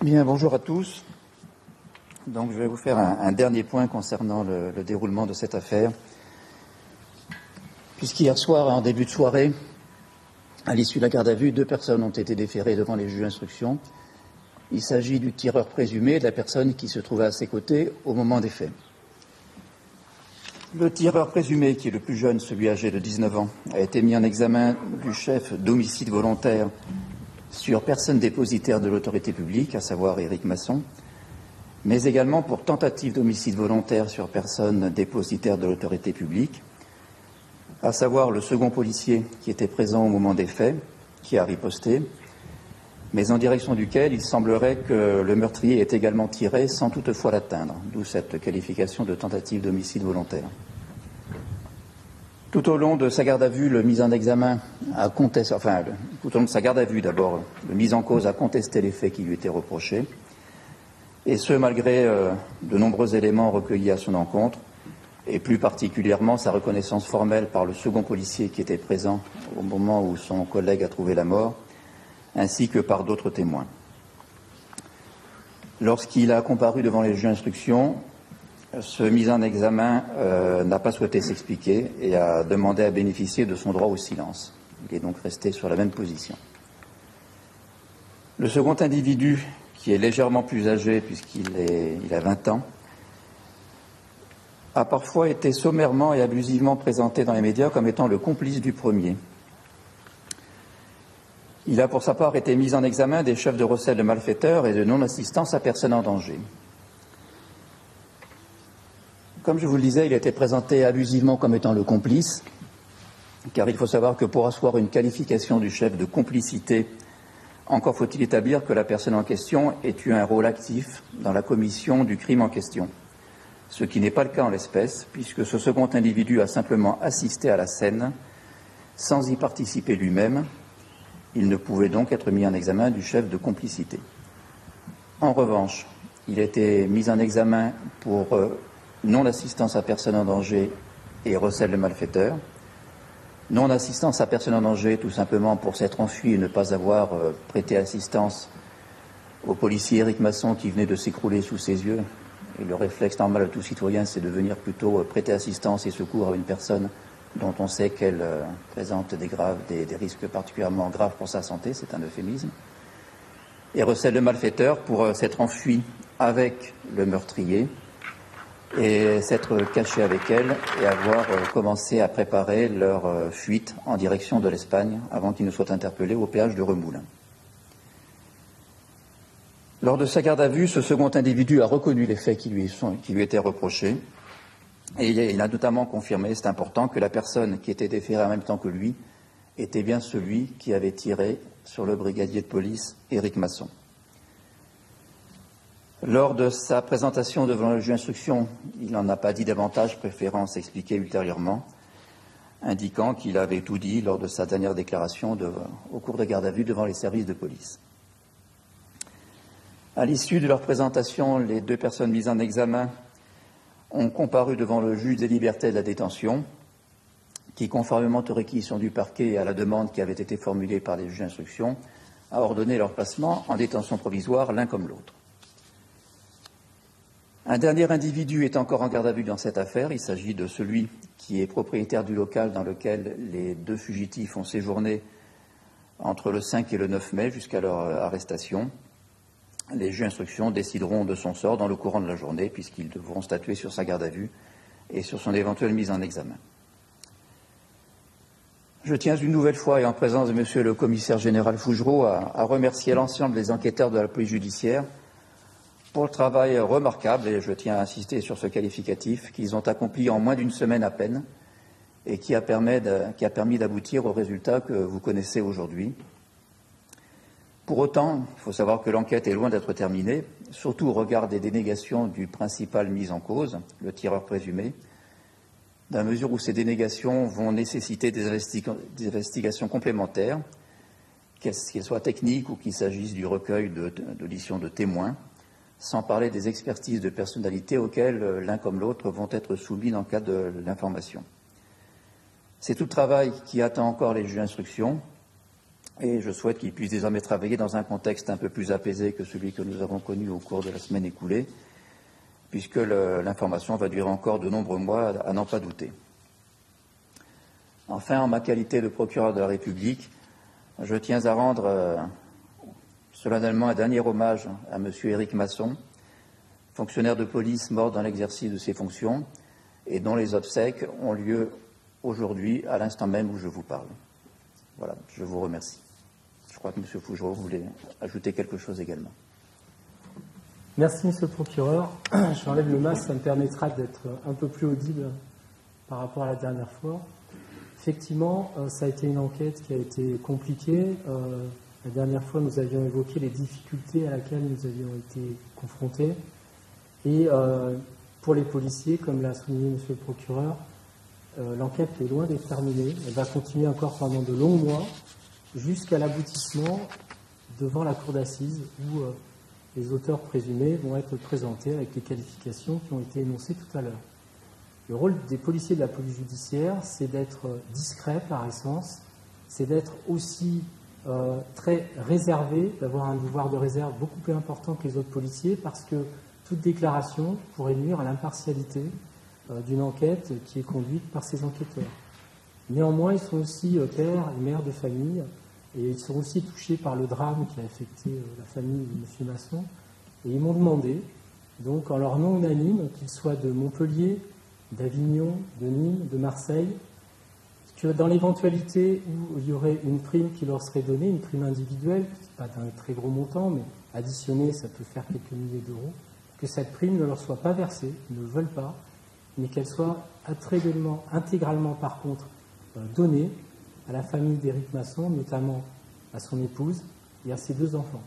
Bien, bonjour à tous. Donc, je vais vous faire un dernier point concernant le déroulement de cette affaire. Puisqu'hier soir, en début de soirée, à l'issue de la garde à vue, 2 personnes ont été déférées devant les juges d'instruction. Il s'agit du tireur présumé et de la personne qui se trouvait à ses côtés au moment des faits. Le tireur présumé, qui est le plus jeune, celui âgé de 19 ans, a été mis en examen du chef d'homicide volontaire sur personne dépositaire de l'autorité publique, à savoir Éric Masson, mais également pour tentative d'homicide volontaire sur personne dépositaire de l'autorité publique, à savoir le second policier qui était présent au moment des faits, qui a riposté, mais en direction duquel il semblerait que le meurtrier ait également tiré sans toutefois l'atteindre, d'où cette qualification de tentative d'homicide volontaire. Tout au long de sa garde à vue, le mis en examen a contesté, tout au long de sa garde à vue d'abord, le mis en cause a contesté les faits qui lui étaient reprochés, et ce malgré de nombreux éléments recueillis à son encontre, et plus particulièrement sa reconnaissance formelle par le second policier qui était présent au moment où son collègue a trouvé la mort, ainsi que par d'autres témoins. Lorsqu'il a comparu devant les juges d'instruction, ce mis en examen n'a pas souhaité s'expliquer et a demandé à bénéficier de son droit au silence. Il est donc resté sur la même position. Le second individu, qui est légèrement plus âgé puisqu'il a 20 ans, a parfois été sommairement et abusivement présenté dans les médias comme étant le complice du premier. Il a pour sa part été mis en examen des chefs de recel de malfaiteurs et de non-assistance à personne en danger. Comme je vous le disais, il a été présenté abusivement comme étant le complice, car il faut savoir que pour asseoir une qualification du chef de complicité, encore faut-il établir que la personne en question ait eu un rôle actif dans la commission du crime en question, ce qui n'est pas le cas en l'espèce, puisque ce second individu a simplement assisté à la scène sans y participer lui-même. Il ne pouvait donc être mis en examen du chef de complicité. En revanche, il a été mis en examen pour non-assistance à personne en danger et recel de malfaiteurs. Non-assistance à personne en danger, tout simplement pour s'être enfui et ne pas avoir prêté assistance au policier Éric Masson qui venait de s'écrouler sous ses yeux. Et le réflexe normal de tout citoyen, c'est de venir plutôt prêter assistance et secours à une personne dont on sait qu'elle présente des risques particulièrement graves pour sa santé, c'est un euphémisme. Et recel de malfaiteurs pour s'être enfui avec le meurtrier et s'être caché avec elle et avoir commencé à préparer leur fuite en direction de l'Espagne avant qu'ils ne soient interpellés au péage de Remoulins. Lors de sa garde à vue, ce second individu a reconnu les faits qui lui étaient reprochés et il a notamment confirmé, c'est important, que la personne qui était déférée en même temps que lui était bien celui qui avait tiré sur le brigadier de police Éric Masson. Lors de sa présentation devant le juge d'instruction, il n'en a pas dit davantage, préférant s'expliquer ultérieurement, indiquant qu'il avait tout dit lors de sa dernière déclaration au cours de garde à vue devant les services de police. À l'issue de leur présentation, les 2 personnes mises en examen ont comparu devant le juge des libertés et de la détention, qui, conformément aux réquisitions du parquet et à la demande qui avait été formulée par les juges d'instruction, a ordonné leur placement en détention provisoire l'un comme l'autre. Un dernier individu est encore en garde à vue dans cette affaire. Il s'agit de celui qui est propriétaire du local dans lequel les 2 fugitifs ont séjourné entre le 5 et le 9 mai jusqu'à leur arrestation. Les juges d'instruction décideront de son sort dans le courant de la journée puisqu'ils devront statuer sur sa garde à vue et sur son éventuelle mise en examen. Je tiens une nouvelle fois et en présence de Monsieur le commissaire général Fougereau à remercier l'ensemble des enquêteurs de la police judiciaire pour le travail remarquable, et je tiens à insister sur ce qualificatif, qu'ils ont accompli en moins d'une semaine à peine et qui a permis d'aboutir aux résultats que vous connaissez aujourd'hui. Pour autant, il faut savoir que l'enquête est loin d'être terminée, surtout au regard des dénégations du principal mis en cause, le tireur présumé, dans la mesure où ces dénégations vont nécessiter des investigations complémentaires, qu'elles soient techniques ou qu'il s'agisse du recueil d'auditions de témoins, sans parler des expertises de personnalité auxquelles l'un comme l'autre vont être soumis dans le cadre de l'information. C'est tout le travail qui attend encore les juges d'instruction, Et je souhaite qu'ils puissent désormais travailler dans un contexte un peu plus apaisé que celui que nous avons connu au cours de la semaine écoulée, puisque l'information va durer encore de nombreux mois, à n'en pas douter. Enfin, en ma qualité de procureur de la République, je tiens à rendre solennellement un dernier hommage à M. Éric Masson, fonctionnaire de police mort dans l'exercice de ses fonctions et dont les obsèques ont lieu aujourd'hui, à l'instant même où je vous parle. Voilà, je vous remercie. Je crois que M. Fougereau voulait ajouter quelque chose également. Merci, Monsieur le procureur. J'enlève le masque, ça me permettra d'être un peu plus audible par rapport à la dernière fois. Effectivement, ça a été une enquête qui a été compliquée. La dernière fois, nous avions évoqué les difficultés à laquelle nous avions été confrontés. Et pour les policiers, comme l'a souligné Monsieur le procureur, l'enquête est loin d'être terminée. Elle va continuer encore pendant de longs mois, jusqu'à l'aboutissement devant la cour d'assises où les auteurs présumés vont être présentés avec les qualifications qui ont été énoncées tout à l'heure. Le rôle des policiers de la police judiciaire, c'est d'être discret par essence, c'est d'être aussi très réservé, d'avoir un devoir de réserve beaucoup plus important que les autres policiers, parce que toute déclaration pourrait nuire à l'impartialité d'une enquête qui est conduite par ces enquêteurs. Néanmoins, ils sont aussi pères et mères de famille, et ils sont aussi touchés par le drame qui a affecté la famille de M. Masson, et ils m'ont demandé, donc en leur nom unanime, qu'ils soient de Montpellier, d'Avignon, de Nîmes, de Marseille, que dans l'éventualité où il y aurait une prime qui leur serait donnée, une prime individuelle, pas d'un très gros montant, mais additionnée, ça peut faire quelques milliers d'euros, que cette prime ne leur soit pas versée, ils ne le veulent pas, mais qu'elle soit intégralement par contre donnée à la famille d'Éric Masson, notamment à son épouse et à ses 2 enfants.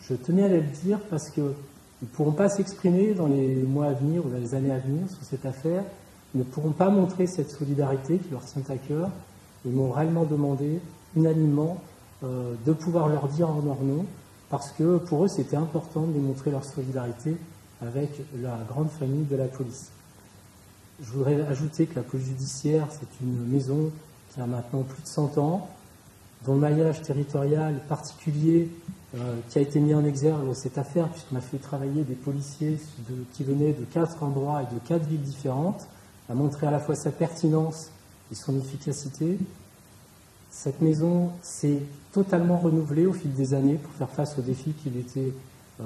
Je tenais à le dire parce qu'ils ne pourront pas s'exprimer dans les mois à venir ou dans les années à venir sur cette affaire, ils ne pourront pas montrer cette solidarité qui leur tient à cœur. Ils m'ont réellement demandé unanimement de pouvoir leur dire en leur nom, parce que pour eux c'était important de démontrer leur solidarité avec la grande famille de la police. Je voudrais ajouter que la police judiciaire, c'est une maison qui a maintenant plus de 100 ans, dont le maillage territorial particulier qui a été mis en exergue dans cette affaire, puisqu'on a fait travailler des policiers qui venaient de 4 endroits et de 4 villes différentes, a montré à la fois sa pertinence et son efficacité. Cette maison s'est totalement renouvelée au fil des années pour faire face aux défis qui lui étaient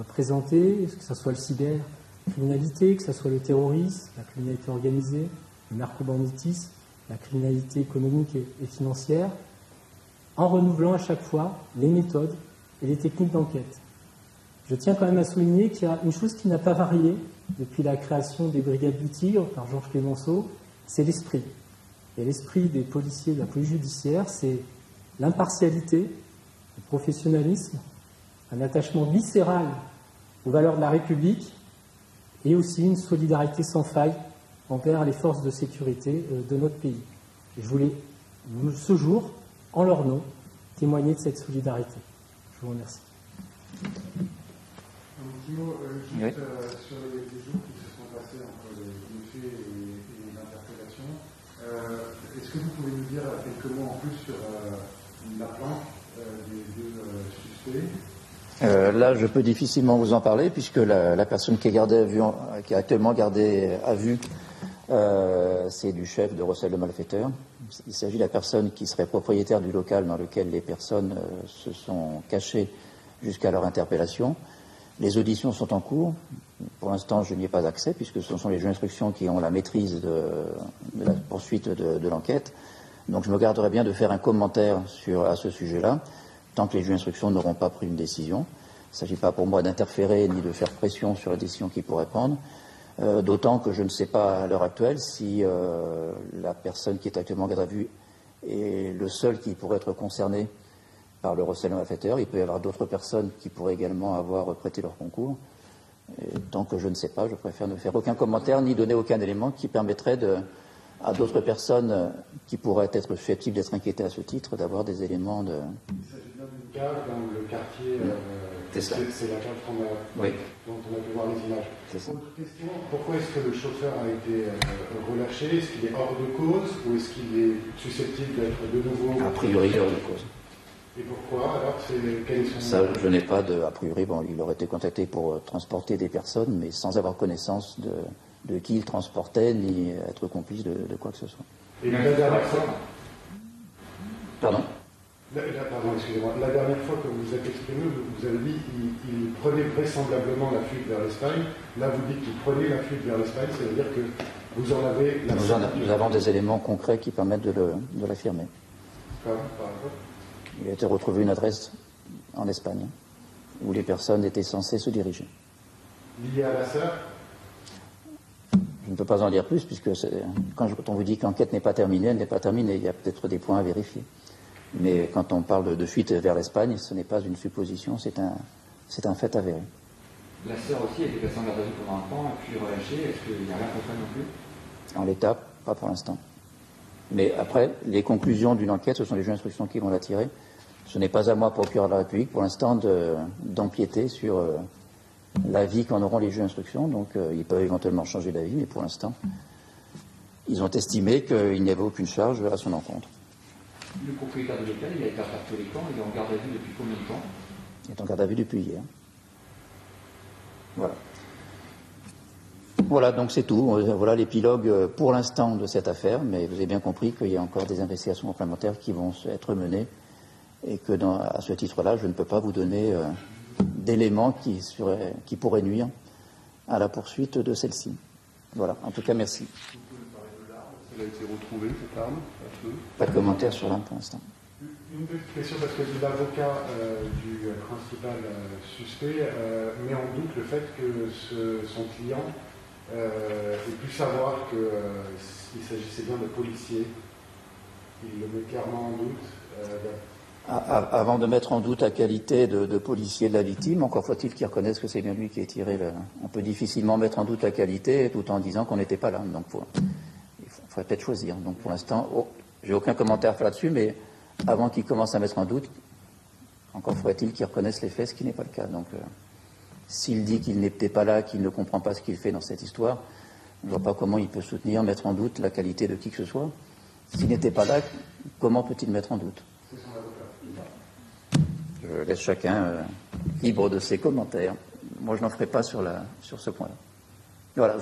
présentés, que ce soit le cybercriminalité, que ce soit le terrorisme, la criminalité organisée, le narcobanditisme, la criminalité économique et financière, en renouvelant à chaque fois les méthodes et les techniques d'enquête. Je tiens quand même à souligner qu'il y a une chose qui n'a pas varié depuis la création des Brigades du Tigre par Georges Clémenceau, c'est l'esprit. Et l'esprit des policiers de la police judiciaire, c'est l'impartialité, le professionnalisme, un attachement viscéral aux valeurs de la République et aussi une solidarité sans faille envers les forces de sécurité de notre pays. Et je voulais, ce jour, en leur nom, témoigner de cette solidarité. Je vous remercie. Un petit mot juste sur les jours qui se sont passés entre les faits et l'interpellation. Est-ce que vous pouvez nous dire quelques mots en plus sur la planque des 2 suspects? Là, je peux difficilement vous en parler, puisque la personne qui est actuellement gardée à vue, c'est du chef de recel de malfaiteurs. Il s'agit de la personne qui serait propriétaire du local dans lequel les personnes se sont cachées jusqu'à leur interpellation. Les auditions sont en cours. Pour l'instant, je n'y ai pas accès, puisque ce sont les juges d'instruction qui ont la maîtrise de la poursuite de l'enquête. Donc je me garderai bien de faire un commentaire à ce sujet-là, tant que les juges d'instruction n'auront pas pris une décision. Il ne s'agit pas pour moi d'interférer ni de faire pression sur la décision qu'ils pourraient prendre, d'autant que je ne sais pas à l'heure actuelle si la personne qui est actuellement gardée à vue est le seul qui pourrait être concerné par le recel de malfaiteurs. Il peut y avoir d'autres personnes qui pourraient également avoir prêté leur concours. Et tant que je ne sais pas, je préfère ne faire aucun commentaire ni donner aucun élément qui permettrait à d'autres personnes qui pourraient être susceptibles d'être inquiétées à ce titre d'avoir des éléments de... Il s'agit bien d'une cave dans le quartier, c'est la cave dont on a pu voir les images. Autre question, pourquoi est-ce que le chauffeur a été relâché? Est-ce qu'il est hors de cause ou est-ce qu'il est susceptible d'être de nouveau... A priori, hors de cause. Et pourquoi alors quel est son... Ça, je n'ai pas de... A priori, bon, il aurait été contacté pour transporter des personnes, mais sans avoir connaissance de qui il transportait, ni être complice de quoi que ce soit. Et la dernière fois... Pardon ? Pardon, excusez-moi. La dernière fois que vous êtes exprimé, vous avez dit qu'il prenait vraisemblablement la fuite vers l'Espagne. Là, vous dites qu'il prenait la fuite vers l'Espagne, ça veut dire que vous en avez... Nous avons des éléments concrets qui permettent de l'affirmer. Par exemple ? Il a été retrouvé une adresse en Espagne où les personnes étaient censées se diriger. Lié à la sœur ? Je ne peux pas en dire plus, puisque quand on vous dit que l'enquête n'est pas terminée, elle n'est pas terminée. Il y a peut-être des points à vérifier. Mais quand on parle de fuite vers l'Espagne, ce n'est pas une supposition, c'est un fait avéré. La sœur aussi a été placée en garde à vue pendant un temps, puis relâchée. Est-ce qu'il n'y a rien concret non plus? En l'état, pas pour l'instant. Mais après, les conclusions d'une enquête, ce sont les juges d'instruction qui vont la tirer. Ce n'est pas à moi, procureur de la République, pour l'instant, d'empiéter sur l'avis qu'en auront les juges d'instruction. Donc, ils peuvent éventuellement changer d'avis, mais pour l'instant, ils ont estimé qu'il n'y avait aucune charge à son encontre. Le propriétaire de l'hôtel, il a été interpellé quand? Il est en garde à vue depuis combien de temps? Il est en garde à vue depuis hier. Voilà. Voilà, donc c'est tout. Voilà l'épilogue pour l'instant de cette affaire, mais vous avez bien compris qu'il y a encore des investigations complémentaires qui vont être menées et que à ce titre-là, je ne peux pas vous donner d'éléments qui pourraient nuire à la poursuite de celle-ci. Voilà, en tout cas, merci. Vous pouvez me parler de l'arme? Elle a été retrouvée, cette arme? Pas de commentaire sur l'arme pour l'instant. Une petite question, parce que l'avocat du principal suspect met en doute le fait que son client ait pu savoir qu'il s'agissait bien de policiers. Il le met clairement en doute. Avant de mettre en doute la qualité de policier de la victime, encore faut-il qu'il reconnaisse que c'est bien lui qui a tiré On peut difficilement mettre en doute la qualité tout en disant qu'on n'était pas là. Donc il faudrait peut-être choisir. Donc pour l'instant, j'ai aucun commentaire à faire là-dessus, mais avant qu'il commence à mettre en doute, encore faudrait-il qu'il reconnaisse les faits, ce qui n'est pas le cas. Donc s'il dit qu'il n'était pas là, qu'il ne comprend pas ce qu'il fait dans cette histoire, je ne vois pas comment il peut soutenir, mettre en doute la qualité de qui que ce soit. S'il n'était pas là, comment peut-il mettre en doute? Je laisse chacun libre de ses commentaires. Moi, je n'en ferai pas sur ce point-là. Voilà.